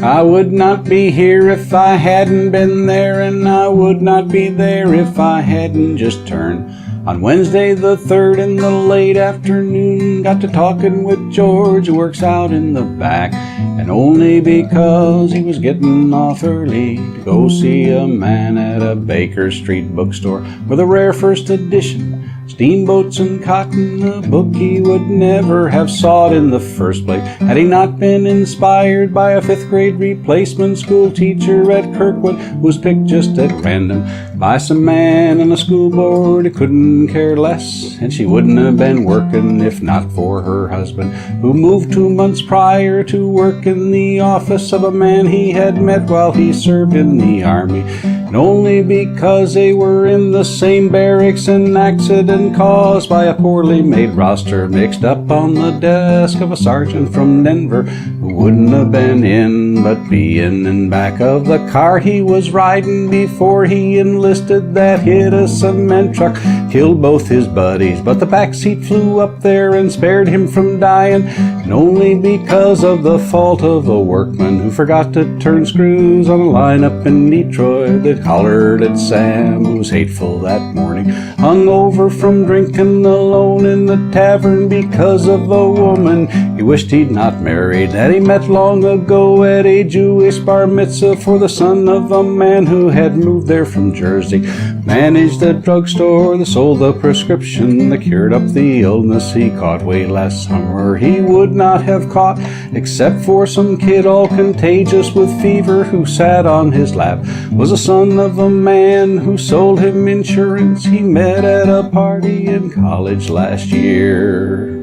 I would not be here if I hadn't been there, and I would not be there if I hadn't just turned on Wednesday the 3rd in the late afternoon. Got to talking with George, who works out in the back, and only because he was getting off early to go see a man at a Baker Street bookstore with a rare first edition Steamboats and Cotton, a book he would never have sought in the first place had he not been inspired by a 5th grade replacement school teacher at Kirkwood, who was picked just at random by some man on a school board who couldn't care less, and she wouldn't have been working if not for her husband, who moved 2 months prior to work in the office of a man he had met while he served in the army. And only because they were in the same barracks, an accident caused by a poorly made roster mixed up on the desk of a sergeant from Denver, who wouldn't have been in but be in back of the car he was riding before he enlisted, that hit a cement truck, killed both his buddies, but the backseat flew up there and spared him from dying. And only because of the fault of a workman who forgot to turn screws on a line up in Detroit, that hollered at Sam, who was hateful that morning, hungover from drinking alone in the tavern because of a woman he wished he'd not married, that he met long ago at a Jewish bar mitzvah for the son of a man who had moved there from Jersey, managed the drugstore that sold the prescription that cured up the illness he caught way last summer. He would not have caught except for some kid all contagious with fever who sat on his lap, was a son of a man who sold him insurance he met at a party in college last year.